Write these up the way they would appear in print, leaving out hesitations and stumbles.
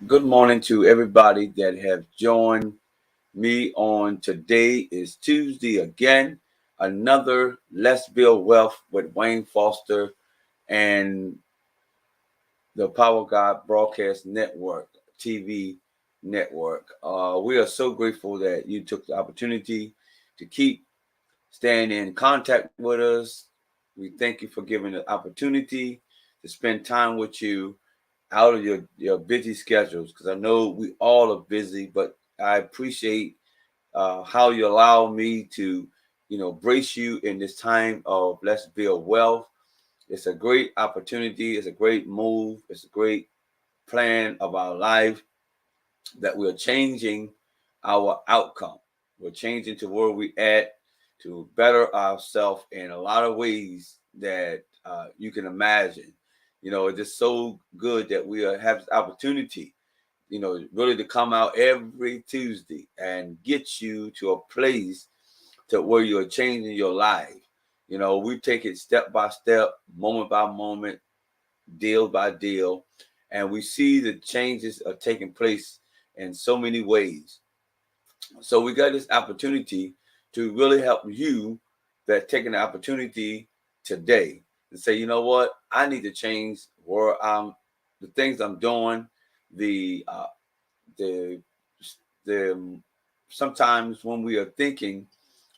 Good morning to everybody that have joined me on today is Tuesday again. Another Let's Build Wealth with Wayne Foster and the Power God Broadcast Network, TV network. We are so grateful that you took the opportunity to keep staying in contact with us. We thank you for giving the opportunity to spend time with you out of your busy schedules because I know we all are busy, but I appreciate how you allow me to, brace you in this time of Let's Build Wealth. It's a great opportunity. It's a great move. It's a great plan of our life that we're changing our outcome. We're changing to where we at to better ourselves in a lot of ways that you can imagine. It's just so good that we have this opportunity, really to come out every Tuesday and get you to a place to where you're changing your life. We take it step by step, moment by moment, deal by deal, and we see the changes are taking place in so many ways. So we got this opportunity to really help you that taking the opportunity today and say, you know what, I need to change where the things I'm doing, the the the sometimes when we are thinking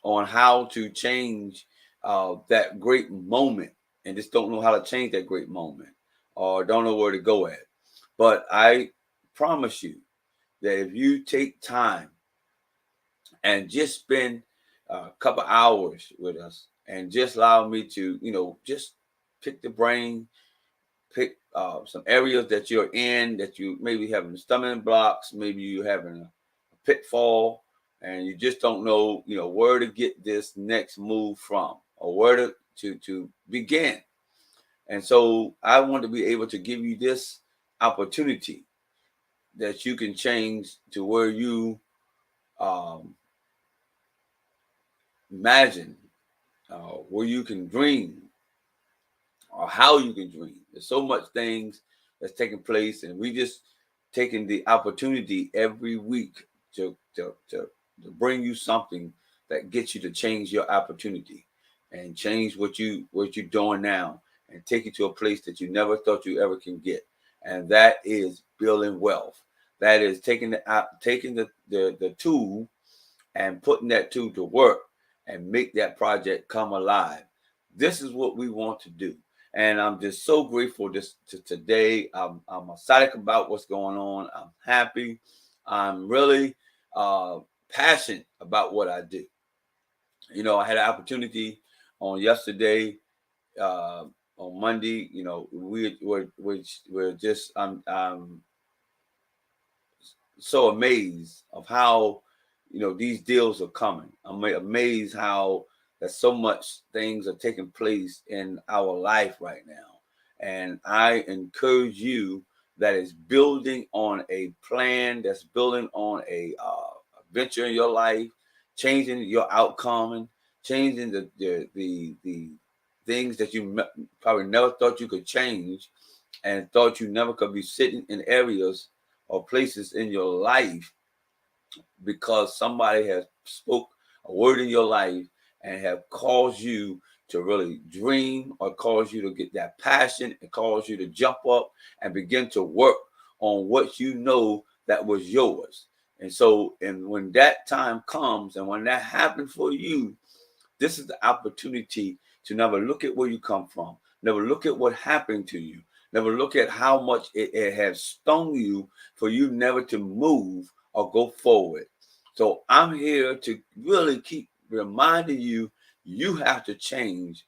on how to change that great moment and just don't know how to change that great moment or don't know where to go at. But I promise you that if you take time and just spend a couple hours with us and just allow me to, just pick the brain, pick some areas that you're in that you maybe having stumbling blocks, maybe you having a pitfall, and you just don't know, where to get this next move from or where to begin. And so I want to be able to give you this opportunity that you can change to where you um, imagine, where you can dream, or how you can dream. There's so much things that's taking place, and we just taking the opportunity every week to bring you something that gets you to change your opportunity and change what you're doing now and take you to a place that you never thought you ever can get. And that is building wealth. That is taking the tool and putting that tool to work and make that project come alive. This is what we want to do. And I'm just so grateful to today. I'm excited about what's going on. I'm happy. I'm really passionate about what I do. I had an opportunity on yesterday, uh, on Monday. We're just I'm so amazed of how these deals are coming. I'm amazed how that so much things are taking place in our life right now, and I encourage you that is building on a plan, that's building on a venture in your life, changing your outcome, and changing the things that you probably never thought you could change, and thought you never could be sitting in areas or places in your life because somebody has spoke a word in your life and have caused you to really dream or cause you to get that passion and cause you to jump up and begin to work on what you know that was yours. And so, and when that time comes and when that happens for you, this is the opportunity to never look at where you come from, never look at what happened to you, never look at how much it has stung you for you never to move or go forward. So I'm here to really keep reminding you, you have to change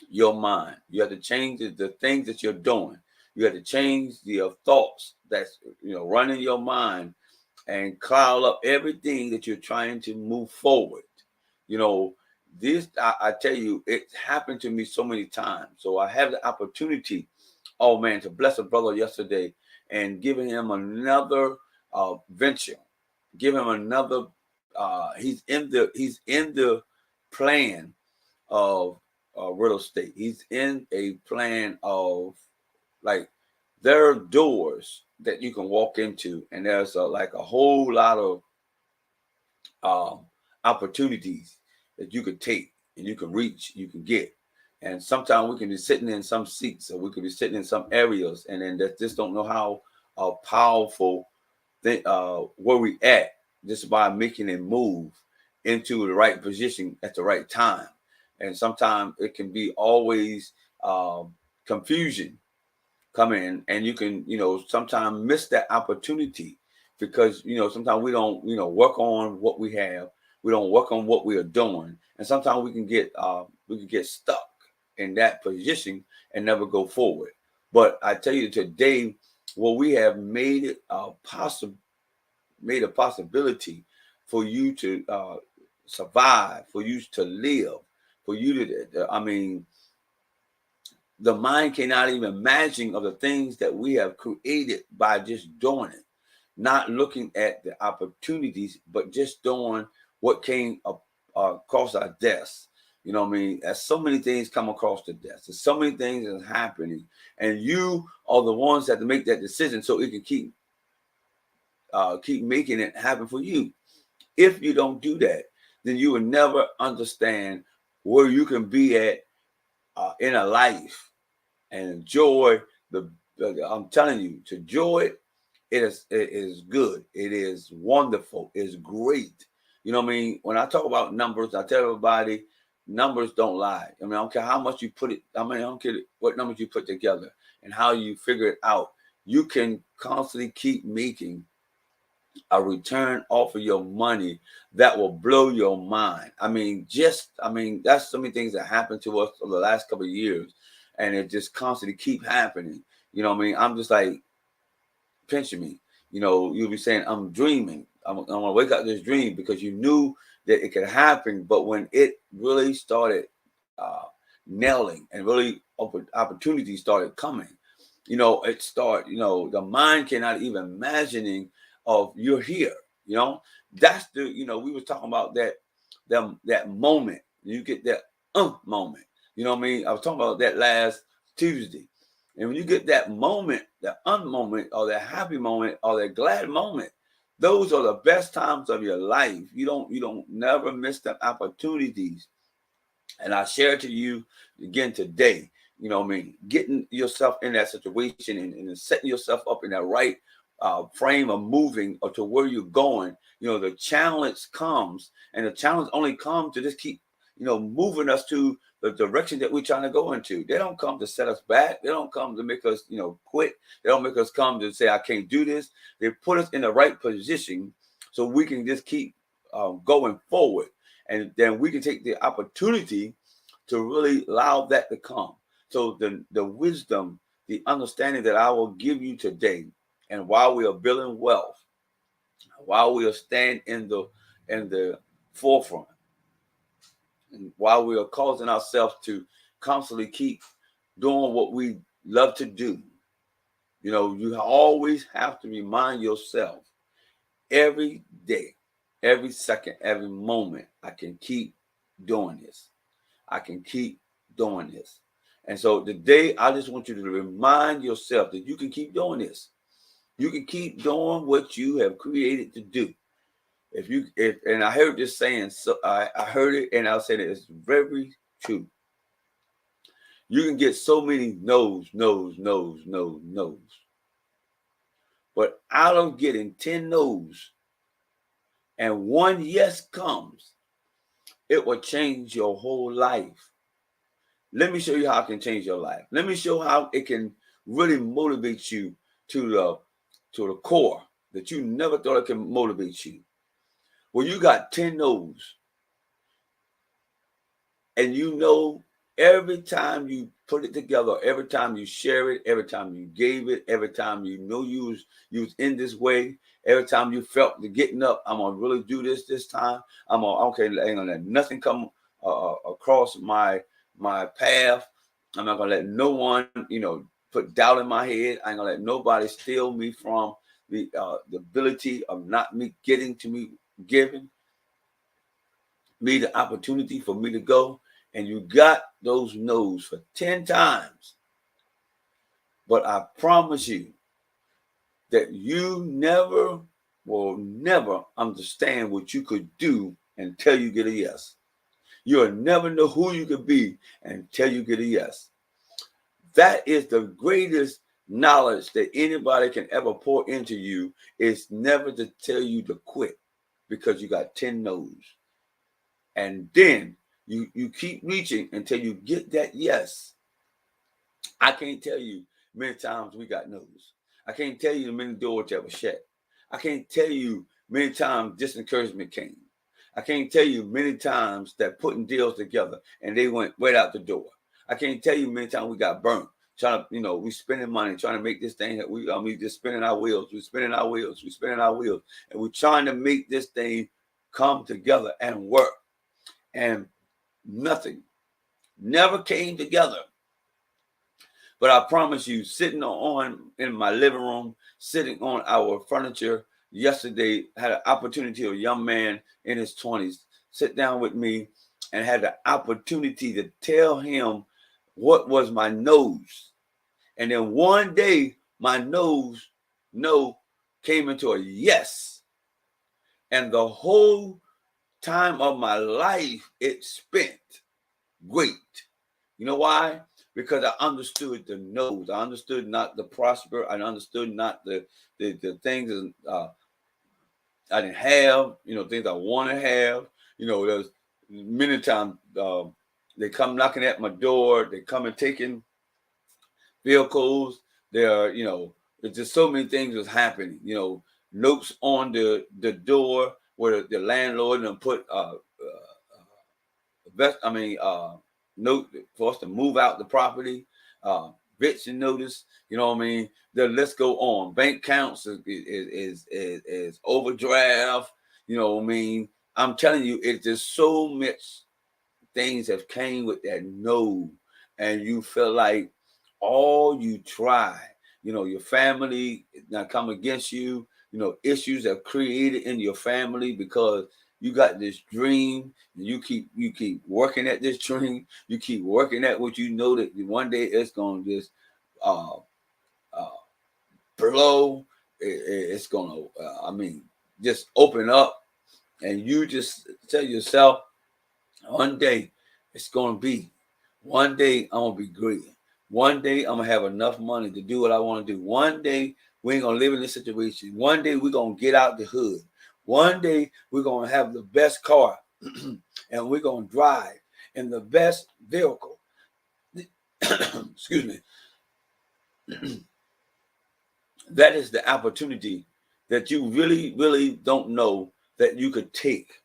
your mind. You have to change the things that you're doing. You have to change the thoughts that's running your mind and cloud up everything that you're trying to move forward. You know, this I tell you, it happened to me so many times. So I have the opportunity, oh man, to bless a brother yesterday and giving him another venture, give him another. He's in the plan of real estate. He's in a plan of like there are doors that you can walk into, and there's like a whole lot of opportunities that you could take and you can reach, you can get. And sometimes we can be sitting in some seats, or we could be sitting in some areas, and then that just don't know how powerful where we at, just by making a move into the right position at the right time. And sometimes it can be always confusion come in, and you can, sometimes miss that opportunity because, sometimes we don't, work on what we have. We don't work on what we are doing. And sometimes we can get stuck in that position and never go forward. But I tell you today, well, we have made it made a possibility for you to survive, for you to live, for you to, I mean, the mind cannot even imagine of the things that we have created by just doing it, not looking at the opportunities, but just doing what came across our desk. You know what I mean? As so many things come across the desk, there's so many things that are happening, and you are the ones that have to make that decision so it can keep making it happen for you. If you don't do that, then you will never understand where you can be at in a life and enjoy I'm telling you, to enjoy it is good. It is wonderful. It's great. You know what I mean? When I talk about numbers, I tell everybody numbers don't lie. I mean, I don't care how much you put it. I mean, I don't care what numbers you put together and how you figure it out. You can constantly keep making a return off of your money that will blow your mind. I mean, that's so many things that happened to us over the last couple of years, and it just constantly keep happening. You know what I mean? I'm just like, pinching me. You'll be saying, I'm dreaming. I'm gonna wake up this dream, because you knew that it could happen. But when it really started nailing, and really opportunities started coming, the mind cannot even imagining of you're here. That's we were talking about that moment. You get that moment. You know what I mean? I was talking about that last Tuesday. And when you get that moment, that moment, or that happy moment, or that glad moment, those are the best times of your life. You don't never miss the opportunities. And I share to you again today, getting yourself in that situation, and setting yourself up in that right frame of moving or to where you're going. The challenge comes, and the challenge only comes to just keep, moving us to the direction that we're trying to go into. They don't come to set us back. They don't come to make us, quit. They don't make us come to say, I can't do this. They put us in the right position so we can just keep going forward. And then we can take the opportunity to really allow that to come. So the wisdom, the understanding that I will give you today, and while we are building wealth, while we are staying in the forefront, and while we are causing ourselves to constantly keep doing what we love to do, you always have to remind yourself every day, every second, every moment, I can keep doing this. I can keep doing this. And so today, I just want you to remind yourself that you can keep doing this. You can keep doing what you have created to do. And I heard this saying, so I heard it, and I'll say that it's very true. You can get so many no's. But out of getting 10 no's and one yes comes, it will change your whole life. Let me show you how it can change your life. Let me show how it can really motivate you to the core that you never thought it can motivate you. Well, you got 10 no's, and every time you put it together, every time you share it, every time you gave it, every time you was in this way, every time you felt the getting up, I'm gonna really do this time. I ain't gonna let nothing come across my path. I'm not gonna let no one, put doubt in my head. I ain't gonna let nobody steal me from the ability of not me getting to me, giving me the opportunity for me to go. And you got those no's for 10 times. But I promise you that you will never understand what you could do until you get a yes. You'll never know who you could be until you get a yes. That is the greatest knowledge that anybody can ever pour into you, is never to tell you to quit because you got 10 no's. And then you keep reaching until you get that yes. I can't tell you many times we got no's. I can't tell you the many doors that were shut. I can't tell you many times disencouragement came. I can't tell you many times that putting deals together and they went right out the door. I can't tell you many times we got burnt. Trying to, we spending money, trying to make this thing. We just spinning our wheels. We're spinning our wheels. We're spinning our wheels. And we're trying to make this thing come together and work. And nothing never came together. But I promise you, sitting in my living room, sitting on our furniture yesterday, had an opportunity, a young man in his 20s, sit down with me and had the opportunity to tell him what was my nose. And then one day, my no came into a yes. And the whole time of my life, it spent great. You know why? Because I understood the no's. I understood not the prosper. I understood not the things I didn't have, things I want to have. There's many times they come knocking at my door. They come and taking vehicles. There, there's just so many things was happening. Notes on the door where the landlord and put note for us to move out the property, eviction notice. The list go on. Bank counts is overdraft. I'm telling you, it's just so much things have came with that no, and you feel like all you try, your family now come against you. Issues are created in your family because you got this dream, and you keep working at this dream. You keep working at what you know that one day it's gonna just blow. It's gonna, just open up, and you just tell yourself, one day it's gonna be. One day I'm gonna be great. One day I'm gonna have enough money to do what I want to do. One day we ain't gonna live in this situation. One day we're gonna get out the hood. One day we're gonna have the best car and we're gonna drive in the best vehicle. Excuse me. That is the opportunity that you really, really don't know that you could take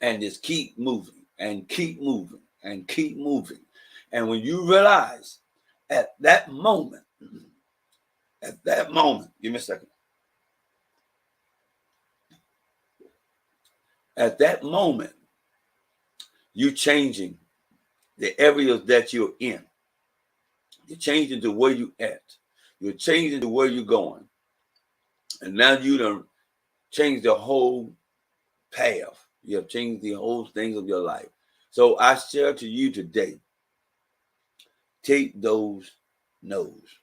and just keep moving and keep moving and keep moving. And when you realize at that moment, give me a second. At that moment, you're changing the areas that you're in. You're changing to where you're at. You're changing to where you're going. And now you done changed the whole path. You have changed the whole things of your life. So I share to you today, take those no's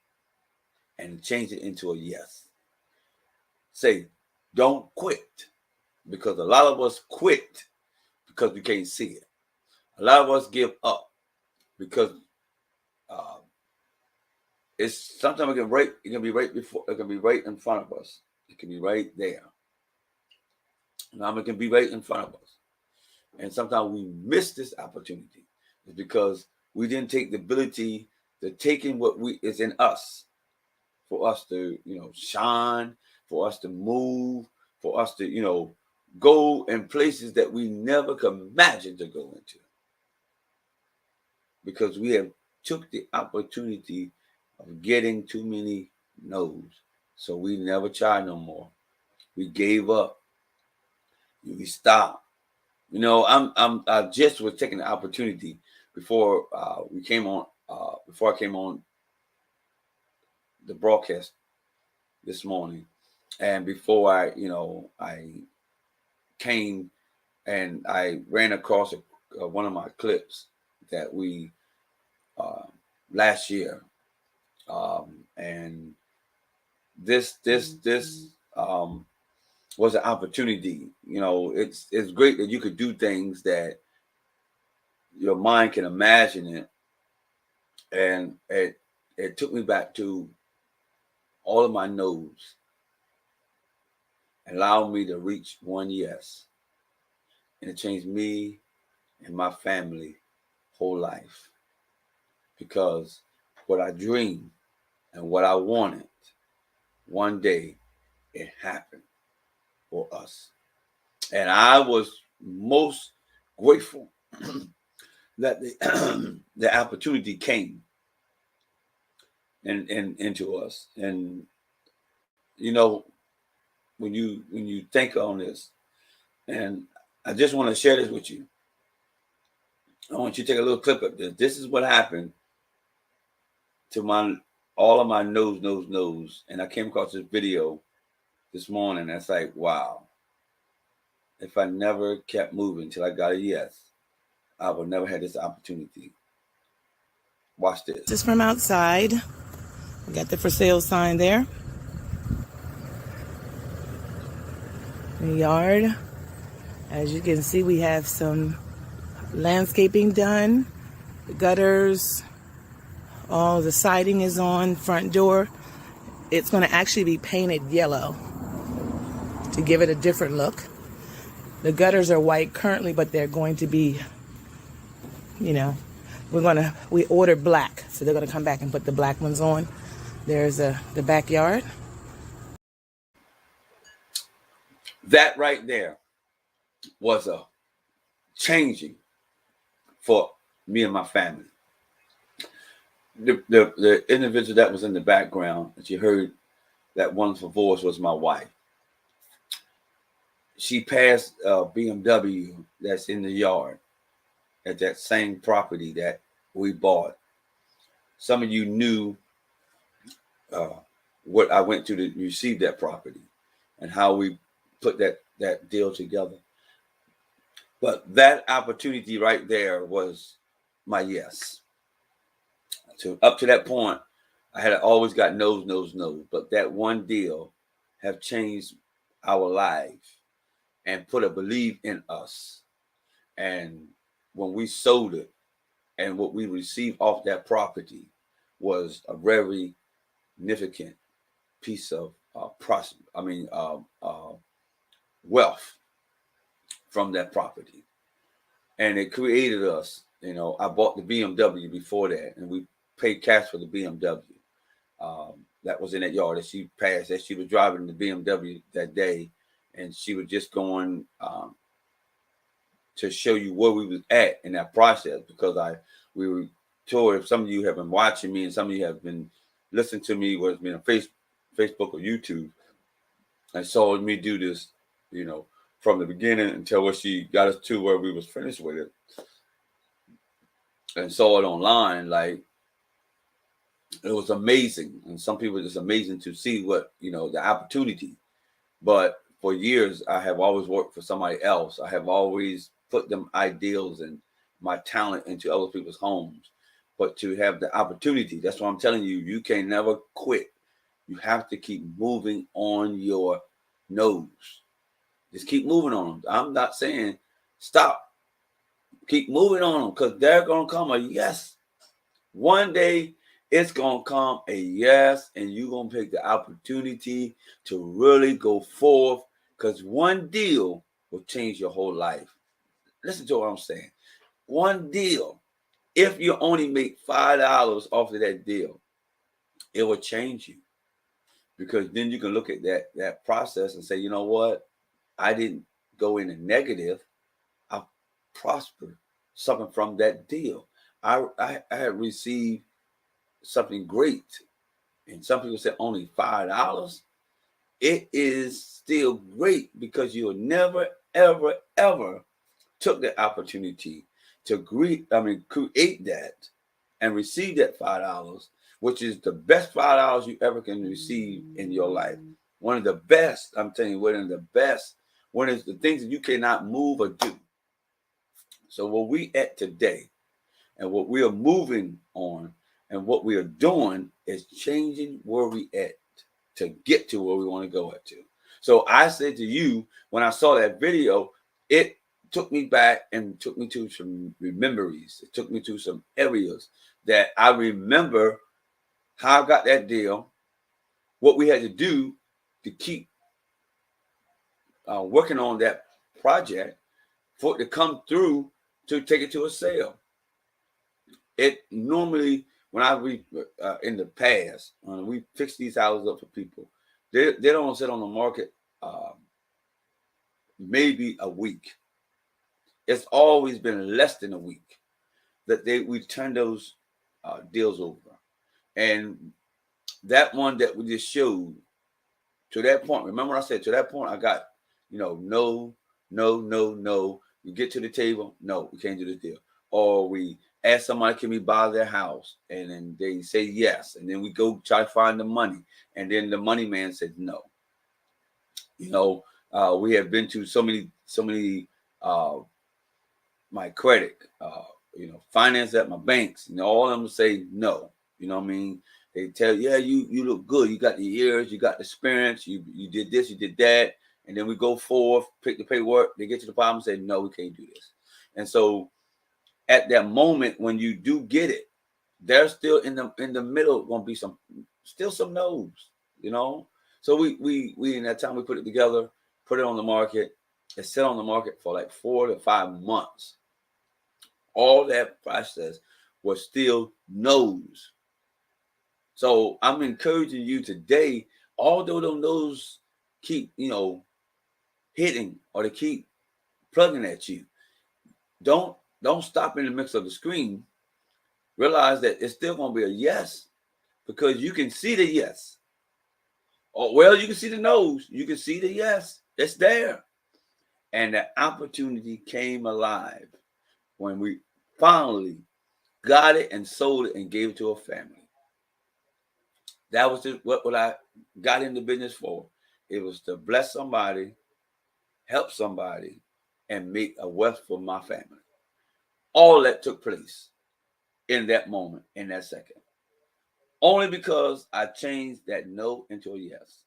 and change it into a yes. Say, don't quit. Because a lot of us quit because we can't see it. A lot of us give up because it's sometimes it can be right before, it can be right in front of us. It can be right there. Now it can be right in front of us. And sometimes we miss this opportunity. It's because we didn't take the ability to take in what is in us, for us to, shine, for us to move, for us to, go in places that we never could imagine to go into. Because we have took the opportunity of getting too many no's. So we never tried no more. We gave up. We stopped. I just was taking the opportunity before we came on, before I came on the broadcast this morning, and before I came and I ran across one of my clips that we last year, And this was an opportunity. You know, it's great that you could do things that your mind can imagine it, and it took me back to all of my no's, allowed me to reach one yes, and it changed me and my family whole life, because what I dreamed and what I wanted, one day it happened for us. And I was most grateful that the the opportunity came and into us. And you know, when you think on this, and I just want to share this with you. I want you to take a little clip of this. This is what happened to my all of my no's. And I came across this video this morning. That's like, wow. If I never kept moving till I got a yes, I would never had this opportunity. Watch this. This is from outside. We got the for sale sign there. The yard. As you can see, we have some landscaping done. The gutters, all the siding is on, front door. It's going to actually be painted yellow to give it a different look. The gutters are white currently, but they're going to be, we ordered black, so they're going to come back and put the black ones on. There's the backyard. That right there was a changing for me and my family. The individual that was in the background that you heard, that wonderful voice, was my wife. She passed a BMW that's in the yard at that same property that we bought. Some of you knew what I went to receive that property and how we put that deal together. But that opportunity right there was my yes. So up to that point, I had always got no's. But that one deal have changed our life and put a belief in us. And when we sold it, and what we received off that property was a very significant piece of wealth from that property. And it created us. You know, I bought the BMW before that, and we paid cash for the BMW. That was in that yard that she passed. That she was driving the BMW that day, and she was just going to show you where we was at in that process, because we were told, if some of you have been watching me and some of you have been listening to me, whether it's been on Facebook or YouTube, and saw me do this, from the beginning until where she got us to where we was finished with it, and saw it online. Like, it was amazing. And some people, it's amazing to see what, the opportunity. But for years, I have always worked for somebody else. I have always put them ideals and my talent into other people's homes. But to have the opportunity, that's what I'm telling you, you can never quit. You have to keep moving on your nose. Just keep moving on them. I'm not saying stop. Keep moving on them, because they're going to come a yes. One day, it's going to come a yes, and you're going to take the opportunity to really go forth, because one deal will change your whole life. Listen to what I'm saying. One deal, if you only make $5 off of that deal, it will change you, because then you can look at that process and say, you know what? I didn't go in a negative. I prospered something from that deal. I had received something great. And some people say only $5. It is still great, because you never, ever, ever took the opportunity to create that and receive that $5, which is the best $5 you ever can receive in your life. One of the best, I'm telling you, one of the best, one of the things that you cannot move or do. So what we at today and what we are moving on, And what we are doing is changing where we at to get to where we want to go at to. So I said to you, when I saw that video, it took me back and took me to some memories. It took me to some areas that I remember how I got that deal, what we had to do to keep working on that project for it to come through to take it to a sale. It normally, when I read in the past, we fix these houses up for people. They don't sit on the market maybe a week. It's always been less than a week that we turn those deals over. And that one that we just showed, to that point, remember I said to that point, I got, no. You get to the table, no, we can't do the deal. Or we ask somebody, can we buy their house? And then they say yes. And then we go try to find the money. And then the money man said no. We have been to so many my credit, finance at my banks, all of them say no. You know what I mean? They tell you, yeah, you look good. You got the years, you got the experience, you did this, you did that. And then we go forth, pick the paperwork, they get to the problem and say, no, we can't do this. And so at that moment when you do get it, there's still in the middle gonna be some no's, So we in that time we put it together, put it on the market. It sat on the market for like 4 to 5 months. All that process was still no's. So I'm encouraging you today, although those no's keep, hitting or they keep plugging at you, don't stop in the midst of the screen. Realize that it's still going to be a yes, because you can see the yes. Or, well, you can see the no's. You can see the yes. It's there. And the opportunity came alive when we finally got it and sold it and gave it to a family. That was what I got into business for. It was to bless somebody, help somebody, and make a wealth for my family. All that took place in that moment, in that second. Only because I changed that no into a yes.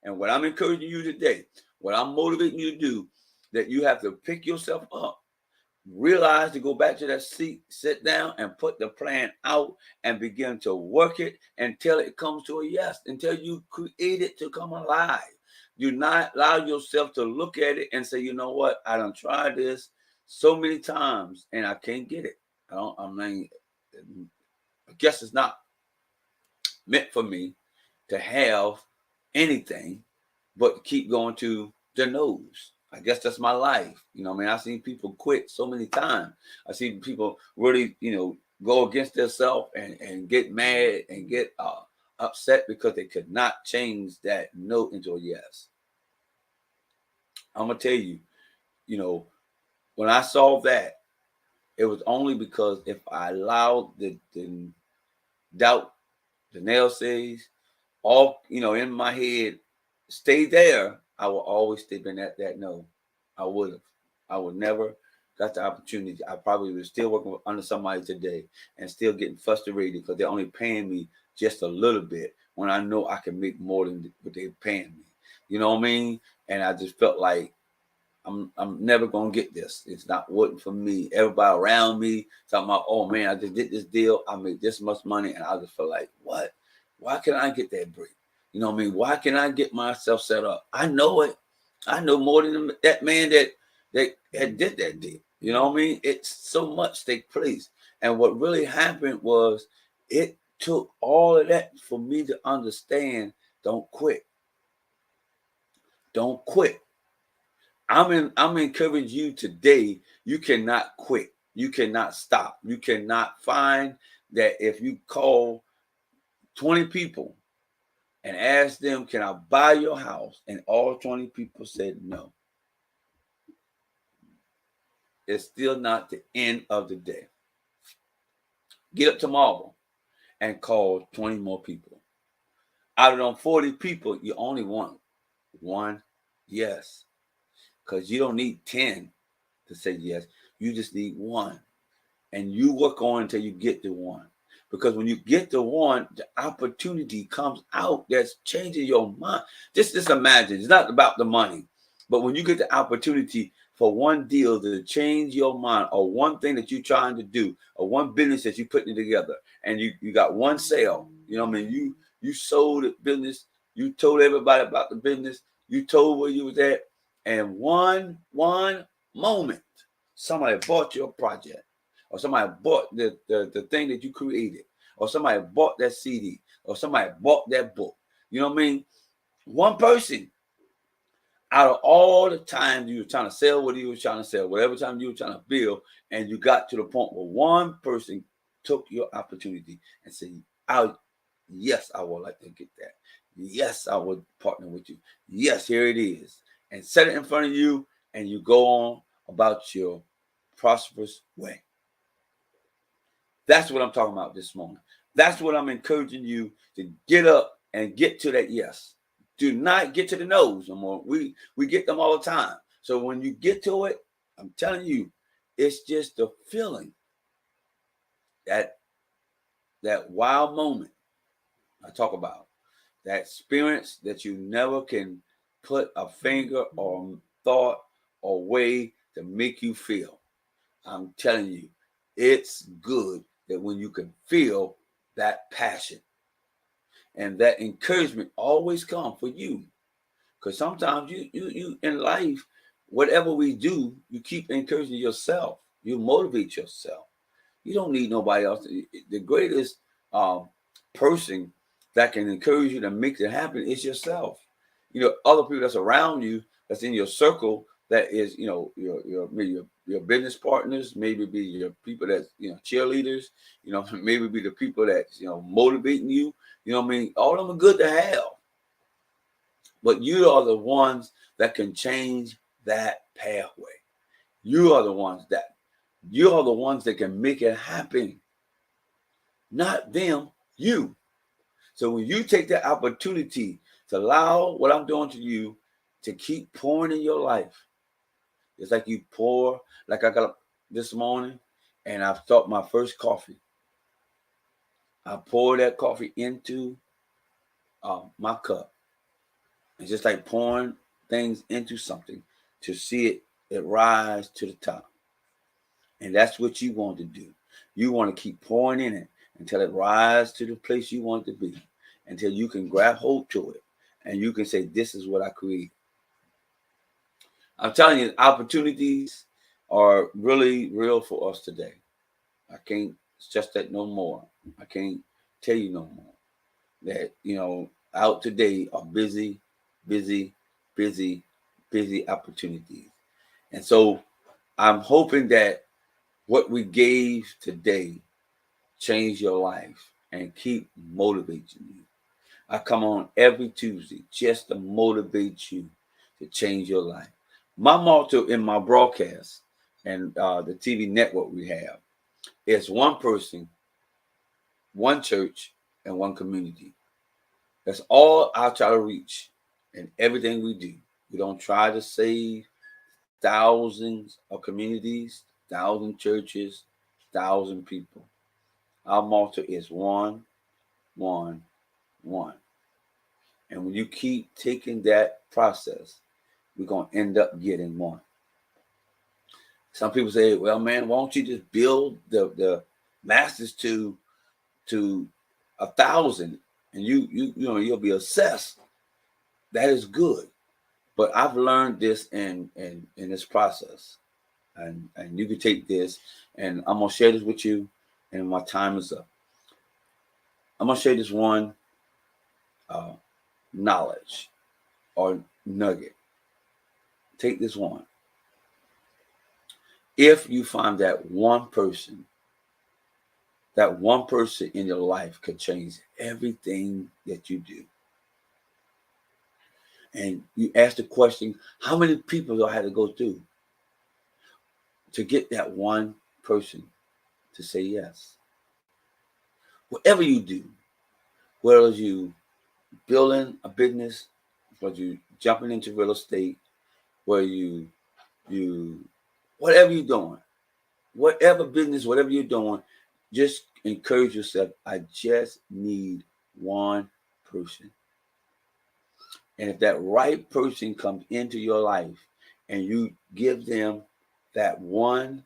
And what I'm encouraging you today, what I'm motivating you to do, that you have to pick yourself up, realize to go back to that seat, sit down and put the plan out and begin to work it until it comes to a yes, until you create it to come alive. Do not allow yourself to look at it and say, you know what, I done tried this so many times and I can't get it. I guess it's not meant for me to have anything but to keep going to the nose. I guess that's my life. I've seen people quit so many times. I've seen people really, go against themselves and get mad and get upset because they could not change that no into a yes. I'm going to tell you, when I saw that, it was only because if I allowed the doubt, the naysayers, all, in my head, stay there, I will always stay in that no. I would never got the opportunity. I probably was still working under somebody today and still getting frustrated because they're only paying me just a little bit when I know I can make more than what they're paying me. You know what I mean? And I just felt like I'm never gonna get this. It's not working for me. Everybody around me talking about, oh man, I just did this deal. I made this much money, and I just feel like, what? Why can I get that break? You know what I mean? Why can I get myself set up? I know it. I know more than that man that did that deal. You know what I mean? It's so much take place. And what really happened was it took all of that for me to understand, don't quit. Don't quit. I'm encouraging you today, you cannot quit. You cannot stop. You cannot find that if you call 20 people and ask them, can I buy your house? And all 20 people said no. It's still not the end of the day. Get up tomorrow and call 20 more people. Out of them 40 people, you only want one yes. Because you don't need 10 to say yes. You just need one. And you work on until you get the one. Because when you get the one, the opportunity comes out that's changing your mind. Just imagine, it's not about the money, but when you get the opportunity for one deal to change your mind, or one thing that you're trying to do, or one business that you're putting together, and you got one sale, you know what I mean? You sold the business, you told everybody about the business, you told where you was at, and one moment, somebody bought your project, or somebody bought the thing that you created, or somebody bought that CD, or somebody bought that book. You know what I mean? One person out of all the times you were trying to sell what you were trying to sell, whatever time you were trying to build, and you got to the point where one person took your opportunity and said, yes, I would like to get that. Yes, I would partner with you. Yes, here it is. And set it in front of you, and you go on about your prosperous way. That's what I'm talking about this morning. That's what I'm encouraging you to get up and get to that yes. Do not get to the no's no more. We get them all the time. So when you get to it, I'm telling you, it's just the feeling, that wild moment I talk about, that experience that you never can put a finger or thought or way to make you feel. I'm telling you, it's good that when you can feel that passion and that encouragement always come for you. Because sometimes you in life, whatever we do, you keep encouraging yourself. You motivate yourself. You don't need nobody else. The greatest person that can encourage you to make it happen is yourself. You know, other people that's around you, that's in your circle, that is, you know, your business partners, maybe be your people that's, you know, cheerleaders, you know, maybe be the people that's, you know, motivating you. You know what I mean? All of them are good to have. But you are the ones that can change that pathway. You are the ones that can make it happen. Not them, you. So when you take that opportunity to allow what I'm doing to you to keep pouring in your life, it's like you pour, like I got up this morning and I've thought my first coffee. I pour that coffee into my cup. It's just like pouring things into something to see it rise to the top. And that's what you want to do. You want to keep pouring in it until it rises to the place you want it to be, until you can grab hold to it and you can say, this is what I create. I'm telling you, opportunities are really real for us today. I can't stress that no more. I can't tell you no more. That, you know, out today are busy opportunities. And so I'm hoping that what we gave today change your life and keep motivating you. I come on every Tuesday just to motivate you to change your life. My motto in my broadcast and the TV network we have is one person, one church, and one community. That's all I try to reach in everything we do. We don't try to save thousands of communities, 1,000 churches, 1,000 people. Our motto is 1, 1, 1. And when you keep taking that process, we're going to end up getting one. Some people say, well, man, why don't you just build the masters to 1,000 and you'll be assessed. That is good. But I've learned this in this process. And you can take this, and I'm going to share this with you, and my time is up. I'm going to share this one knowledge or nugget. Take this one. If you find that one person in your life could change everything that you do, and you ask the question, how many people do I have to go through to get that one person to say yes? Whatever you do, whether you building a business, whether you jumping into real estate, whether you whatever you're doing, whatever business, whatever you're doing, just encourage yourself, I just need one person. And if that right person comes into your life and you give them that one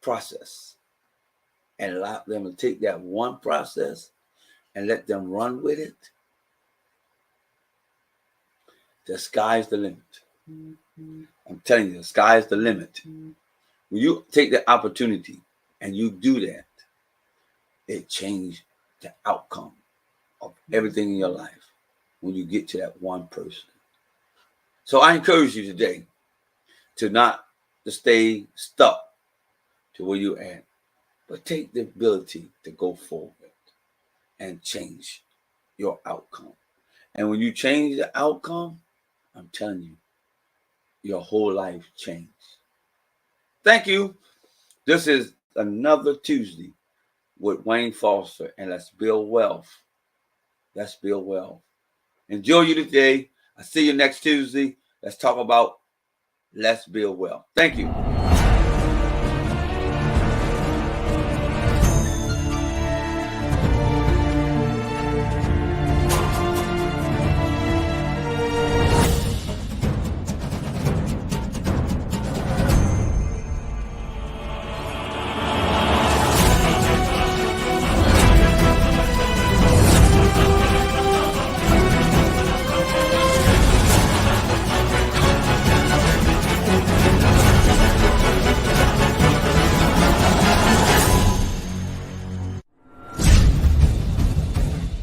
process and allow them to take that one process and let them run with it, the sky's the limit. I'm telling you, the sky's the limit. When you take the opportunity and you do that, it changes the outcome of everything in your life when you get to that one person. So I encourage you today to not to stay stuck to where you're at, but take the ability to go forward and change your outcome. And when you change the outcome, I'm telling you, your whole life changed. Thank you. This is another Tuesday with Wayne Foster, and let's build wealth. Let's build wealth. Enjoy you today. I'll see you next Tuesday. Let's talk about let's build wealth. Thank you.